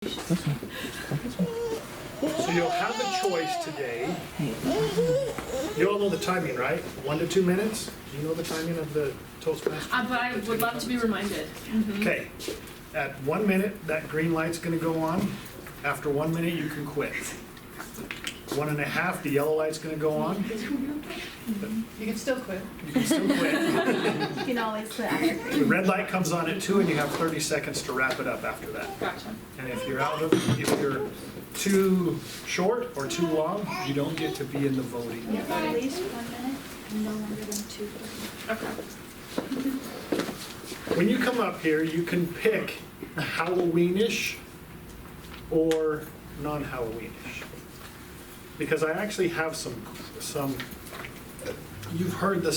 So you'll have a choice today. You all know the timing, right? 1 to 2 minutes? Do you know the timing of the Toastmasters? But I would love to be reminded. Okay. At 1 minute, that green light's gonna go on. After 1 minute, you can quit. 1.5, the yellow light's gonna go on. You can still quit. You can still quit. You can always quit after The red light comes on at 2 and you have 30 seconds to wrap it up after that. Gotcha. And if you're if you're too short or too long, you don't get to be in the voting. Yeah, at least 1 minute and no longer than 2. Okay. When you come up here, you can pick Halloweenish or non-Halloweenish. Because I actually have some. You've heard the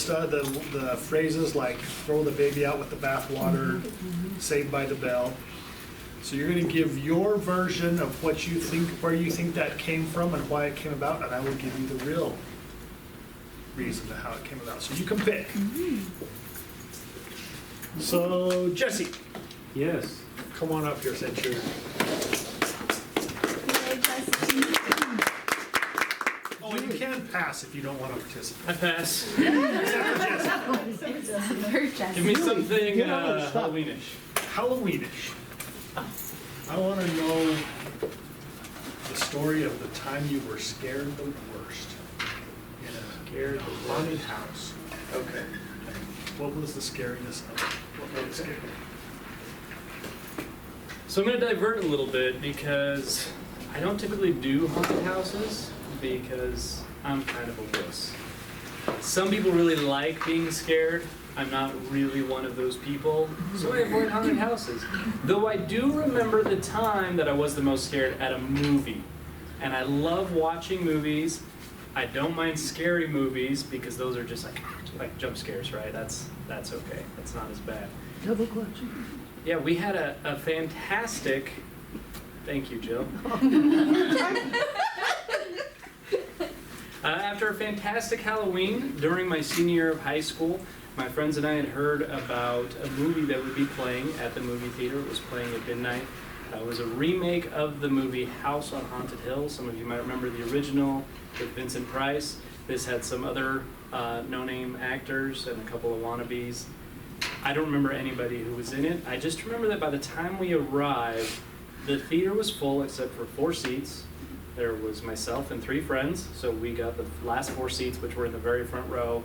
phrases like "throw the baby out with the bathwater," "Saved by the Bell." So you're going to give your version of what you think, where you think that came from, and why it came about, and I will give you the real reason to how it came about. So you can pick. So Jesse, Yes. come on up here, since you're. Oh, you can pass if you don't want to participate. I pass. Give Give me something Halloweenish. Halloweenish. I want to know the story of the time you were scared the worst in a haunted house. Okay. What was the scariness of it? What made it scary? So I'm going to divert a little bit because I don't typically do haunted houses because I'm kind of a wuss. Some people really like being scared. I'm not really one of those people, so I avoid haunted houses. Though I do remember the time that I was the most scared at a movie. And I love watching movies. I don't mind scary movies because those are just like jump scares, right? That's okay. That's not as bad. Double clutch. Yeah, we had a fantastic, thank you, Jill. After a fantastic Halloween during my senior year of high school, my friends and I had heard about a movie that would be playing at the movie theater. It was playing at midnight. It was a remake of the movie House on Haunted Hill. Some of you might remember the original with Vincent Price. This had some other no-name actors and a couple of wannabes. I don't remember anybody who was in it. I just remember that by the time we arrived, the theater was full except for 4 seats. There was myself and 3 friends, so we got the last 4 seats, which were in the very front row.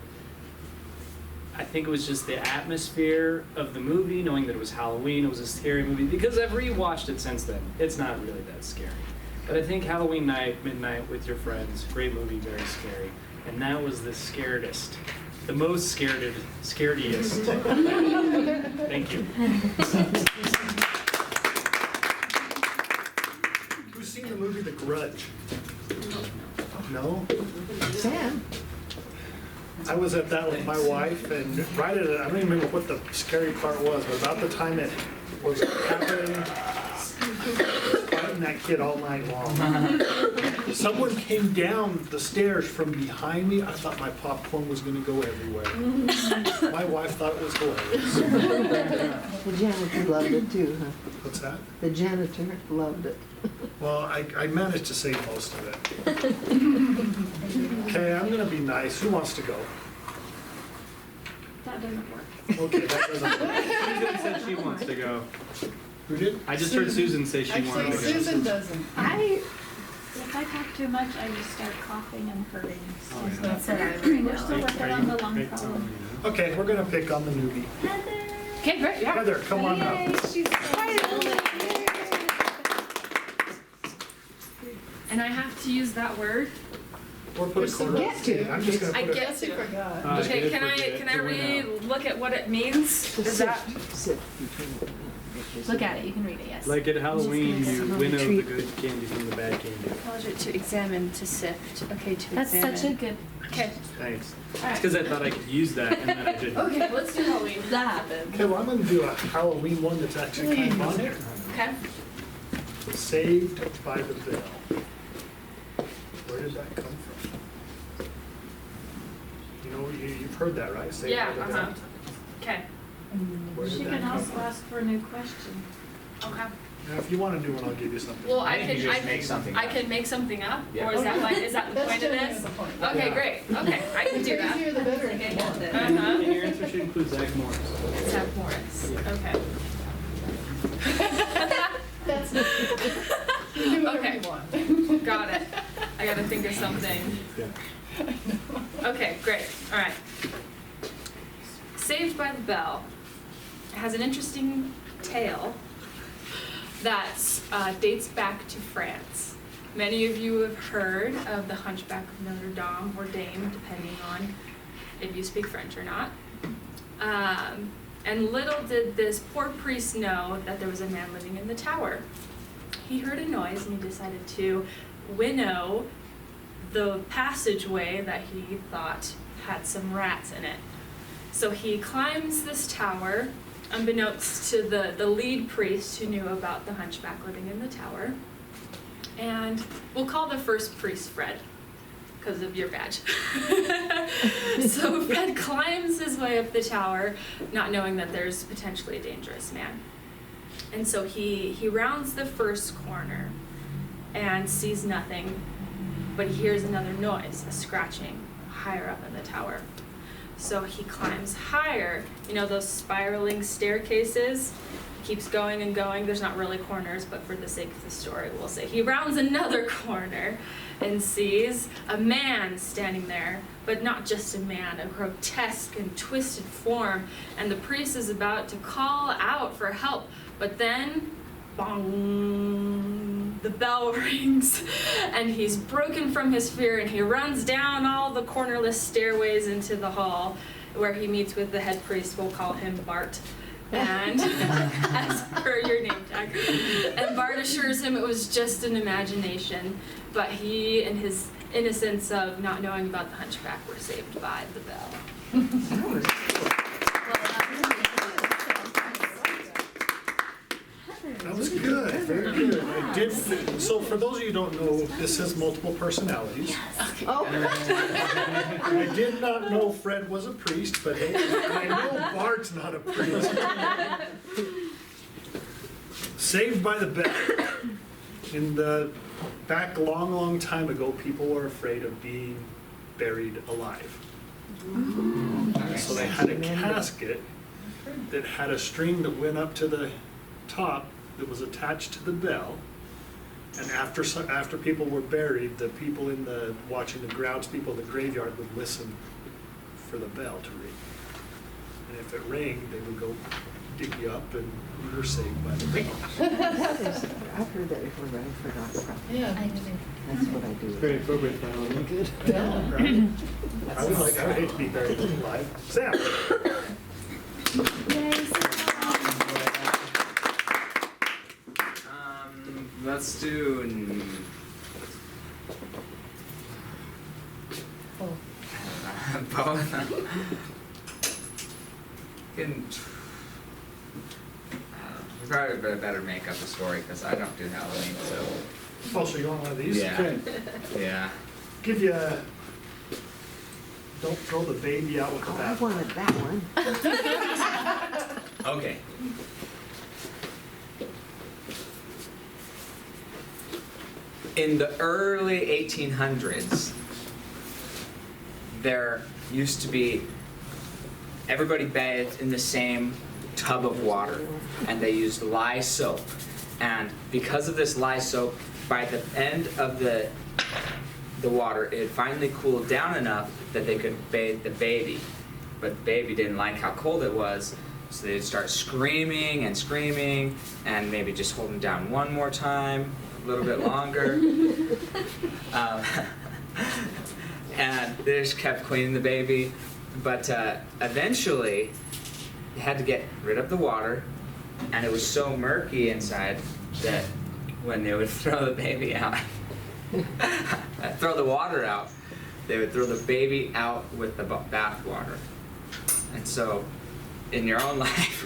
I think it was just the atmosphere of the movie, knowing that it was Halloween, it was a scary movie, because I've rewatched it since then. It's not really that scary. But I think Halloween night, midnight with your friends, great movie, very scary. And that was the scaredest. The most scariest. Thank you. Who's seen the movie The Grudge? No? Sam? I was at that with my wife, and right at it, I don't even remember what the scary part was, but about the time it was happening, fighting that kid all night long. Someone came down the stairs from behind me. I thought my popcorn was going to go everywhere. My wife thought it was hilarious. The janitor loved it too, huh? What's that? The janitor loved it. Well, I managed to save most of it. Okay, I'm going to be nice. Who wants to go? That doesn't work. Okay, that doesn't work. Susan said she wants to go. Who did? I just heard Susan say she wanted Actually, to go. Susan doesn't. If I talk too much, I just start coughing and hurting. Oh, yeah. That's it. We're still working on the lung problem. Okay, we're going to pick on the newbie. Heather! Okay, great. Yeah. Heather, come on up. Yay, she's And I have to use that word. Or put a quarter. Get to. I'm just going to I put get it. to. forgot. Okay, can I re-look at what it means? Is that? Sit between the Look at it, you can read it, yes. Like at Halloween, just you gonna winnow the treat. good candy from the bad candy. To examine, to sift. Okay, to That's examine. such a good, Okay. Thanks. It's alright. because I thought I could use that and then I didn't. Okay, let's do Halloween. That happened. Okay, well, I'm going to do a Halloween one that's actually kind of on here. Okay. Saved by the Bell. Where did that come from? You know, you've heard that, right? Saved Yeah, by the Bell. Okay. Where did She that can come also from? ask for a new question. Okay. Now, if you want a new one, I'll give you something. Well, I think you just make something I up. can make something up, Yeah. or is that the That's point of generally this? the point. Okay, Yeah. great. Okay, I can do that. The easier the better if you want. Uh-huh. And your answer should include Zach Morris. Zach Morris. Okay. That's you do whatever Okay. you want. Got it. I gotta think of something. Yeah. Okay, great. All right. Saved by the Bell has an interesting tale that dates back to France. Many of you have heard of the Hunchback of Notre Dame, or Dame, depending on if you speak French or not. And little did this poor priest know that there was a man living in the tower. He heard a noise and he decided to winnow the passageway that he thought had some rats in it. So he climbs this tower, unbeknownst to the lead priest who knew about the hunchback living in the tower. And we'll call the first priest Fred, because of your badge. So Fred climbs his way up the tower, not knowing that there's potentially a dangerous man. And so he rounds the first corner and sees nothing, but he hears another noise, a scratching, higher up in the tower. So he climbs higher, you know those spiraling staircases? Keeps going and going. There's not really corners, but for the sake of the story, we'll say he rounds another corner and sees a man standing there, but not just a man, a grotesque and twisted form. And the priest is about to call out for help, but then, bong, the bell rings, and he's broken from his fear, and he runs down all the cornerless stairways into the hall, where he meets with the head priest. We'll call him Bart. And as per your name tag. And Bart assures him it was just an imagination, but he, in his innocence of not knowing about the hunchback, were saved by the bell. That was good, very good. I did, so for those of you who don't know, this has multiple personalities. Oh, I did not know Fred was a priest, but hey, I know Bart's not a priest. Saved by the Bell. In the back a long, long time ago, people were afraid of being buried alive. So they had a casket that had a string that went up to the top that was attached to the bell. And after people were buried, the people watching the grounds people in the graveyard would listen for the bell to ring. And if it rang, they would go dig you up, and you were saved by the bell. that is, I've heard that before, but I forgot. Yeah. That's what I do. Very appropriate for Halloween. Good. I would hate to be buried alive. Sam. Let's do. Both. We probably better make up a story because I don't do Halloween, so. Oh, so you want one of these? Yeah. Okay. Yeah. Give you a, don't throw the baby out with the Oh, I bathwater. wanted that one. Okay. In the early 1800s, there used to be, everybody bathed in the same tub of water, and they used lye soap. And because of this lye soap, by the end of the water, it finally cooled down enough that they could bathe the baby. But the baby didn't like how cold it was, so they'd start screaming and screaming, and maybe just hold him down one more time, a little bit longer. And they just kept cleaning the baby. But eventually, they had to get rid of the water, and it was so murky inside that when they would throw the baby out, throw the water out, they would throw the baby out with the bath water. And so, in your own life,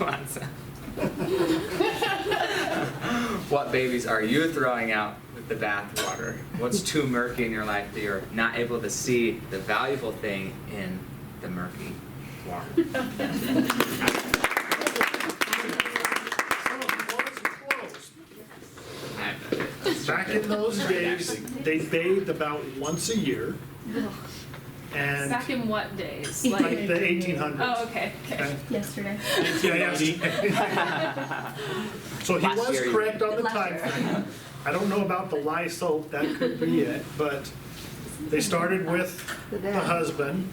what babies are you throwing out with the bath water? What's too murky in your life that you're not able to see the valuable thing in the murky water? So, before it's closed, Back in those days, they bathed about once a year. And Back in what days? like the 1800s. Oh, okay. Okay. Yesterday. Yeah, yesterday. So he Last was year, correct on the Last time year. frame. I don't know about the lye soap, that could be it, but they started with the husband,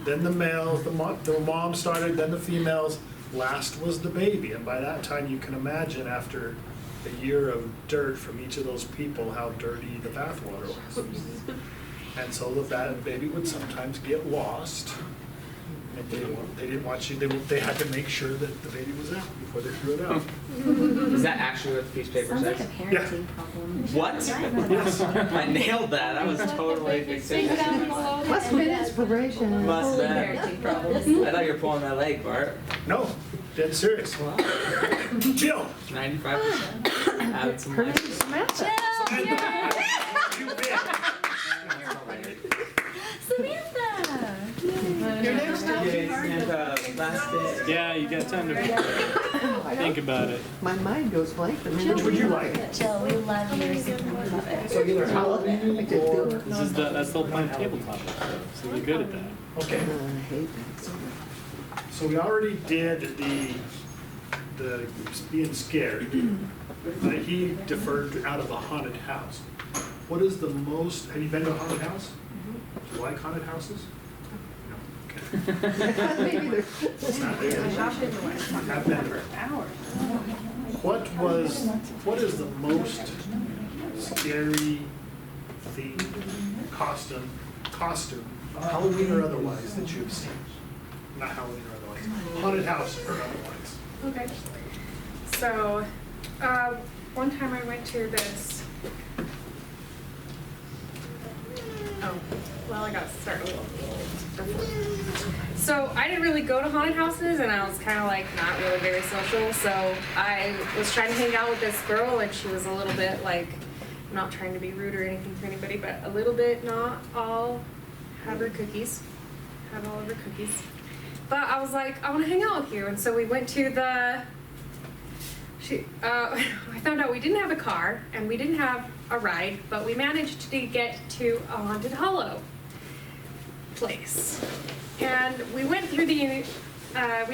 then the males, the mom started, then the females, last was the baby. And by that time, you can imagine after a year of dirt from each of those people, how dirty the bathwater was. And so that baby would sometimes get lost. And they didn't want you, they had to make sure that the baby was out before they threw it out. Is that actually what the piece of paper Sounds like a says? parenting problem. What? I nailed that. I was totally fixing it. Must have been inspiration. Must Holy have. parenting problems. I thought you were pulling my leg, Bart. No, dead serious. Jill! 95%. Add some Her life. name's Samantha. You bet. Samantha! Your name's Last day. Yeah, you got time to think about it. My mind goes blank the minute Which would you like? Jill, we love yours. We love it. So either Halloween or... This is that's the whole point of tabletop, so you're good at that. Okay, I hate that so much. so we already did the being scared. He deferred out of a haunted house. What is the most, have you been to a haunted house? Do you like haunted houses? No, okay. Maybe they're. It's not there. I've been there. What is the most scary theme, costume, Halloween or otherwise, that you've seen? Not Halloween or otherwise, haunted house or otherwise. Okay. So, one time I went to this. Oh, well, I got to start a little before. So I didn't really go to haunted houses, and I was kind of like not really very social. So I was trying to hang out with this girl, and she was a little bit like, I'm not trying to be rude or anything to anybody, but a little bit not all have her cookies, have all of her cookies. But I was like, I want to hang out with you, and so we went to the. I found out we didn't have a car and we didn't have a ride, but we managed to get to a haunted hollow place. And we went through we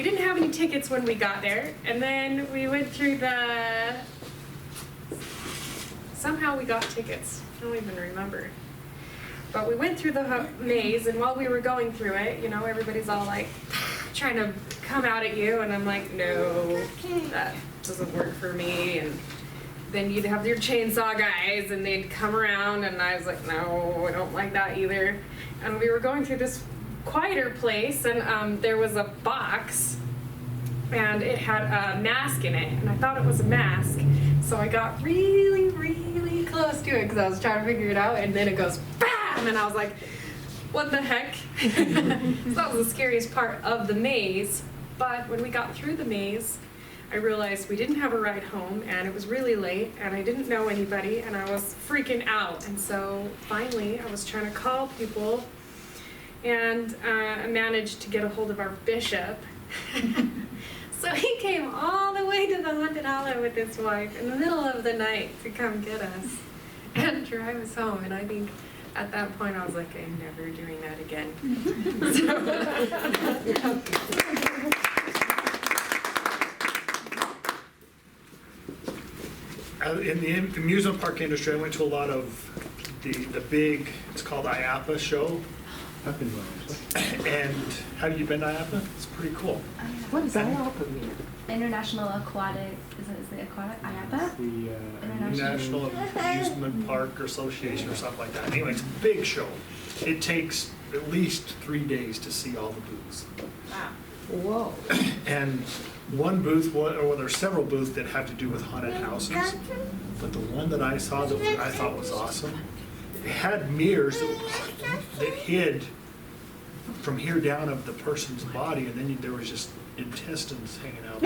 didn't have any tickets when we got there, and then we went through somehow we got tickets. I don't even remember. But we went through the maze, and while we were going through it, you know, everybody's all like trying to come out at you, and I'm like, no, that doesn't work for me. And then you'd have your chainsaw guys, and they'd come around, and I was like, no, I don't like that either. And we were going through this quieter place, and there was a box, and it had a mask in it, and I thought it was a mask. So I got really, really close to it because I was trying to figure it out, and then it goes BAM! And I was like, what the heck? So that was the scariest part of the maze. But when we got through the maze, I realized we didn't have a ride home, and it was really late, and I didn't know anybody, and I was freaking out. And so finally, I was trying to call people, and I managed to get a hold of our bishop. So he came all the way to the haunted hollow with his wife in the middle of the night to come get us and drive us home. And I think at that point I was like, I'm never doing that again. In the amusement park industry, I went to a lot of the big, it's called IAPA show. And have you been to IAPA? It's pretty cool. What does IAPA mean? International Aquatic, is the aquatic IAPA? National Amusement Park Association or something like that. Anyway, it's a big show. It takes at least 3 days to see all the booths. Wow. Whoa. And one booth, or there's several booths that have to do with haunted houses. But the one that I saw that I thought was awesome, it had mirrors that hid from here down of the person's body, and then there was just intestines hanging out.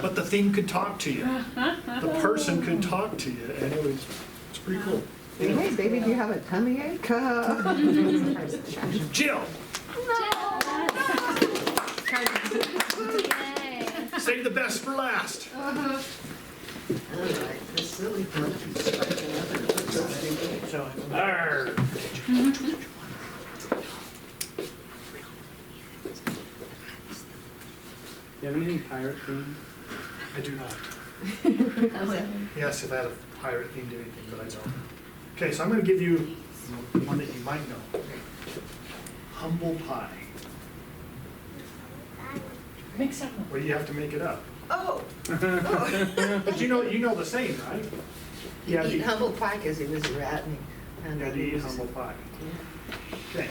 But the thing could talk to you. The person could talk to you, and it's pretty cool. Hey, baby, do you have a tummy ache? Jill, save the best for last. All right, this silly one. Arr. You have anything pirate themed? I do not. How's that? Yes, if I had a pirate themed anything, but I don't. Okay, so I'm gonna give you one that you might know. Humble pie. Make something. Well, you have to make it up. Oh, But you know the saying, right? he Yeah, eat humble pie because he was a rat and he found You out had to he eat was. humble pie. Yeah. Okay.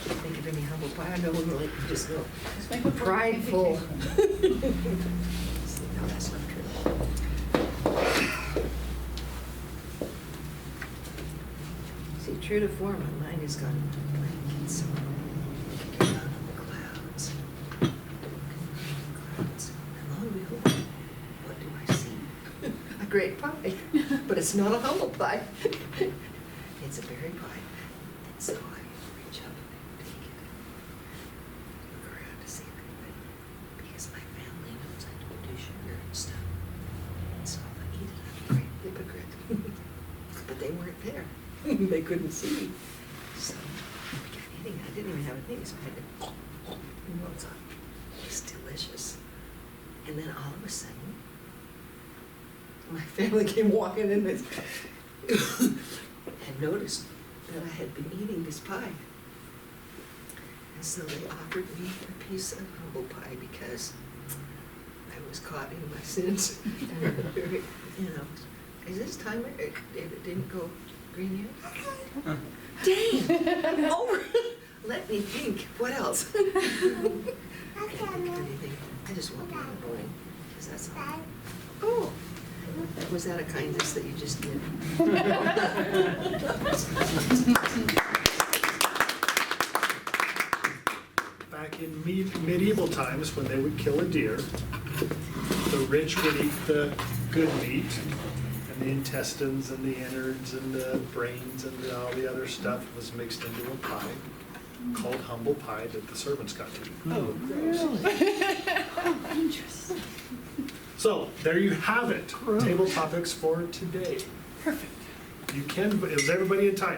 Think of any humble pie, I know one like you just go Just make a prideful. No, that's not true. See, true to form, my mind has gone blank, so get out of the clouds. Clouds. And lo and behold, what do I see? A great pie, but it's not a humble pie. It's a berry pie. And so I reach up and take it. Look around to see everybody, because my family knows I don't do sugar and stuff. And so if I eat it, I'm a great hypocrite. But they weren't there. They couldn't see me. So I began eating. I didn't even have a thing, so I had to, it's delicious. And then all of a sudden, my family came walking in this and noticed that I had been eating this pie. And so they offered me a piece of humble pie because I was caught in my sins. And, you know, is this timer, if it didn't go green yet? Dang! Over! Let me think. What else? I can't think of anything. I just want to be annoying, because that's all. Oh! Was that a kindness that you just did? Back in medieval times, when they would kill a deer, the rich would eat the good meat, and the intestines and the innards and the brains and all the other stuff was mixed into a pie called humble pie that the servants got to eat. Oh, really? Interesting. So, there you have it. Table topics for today. Perfect. You can, is everybody in time?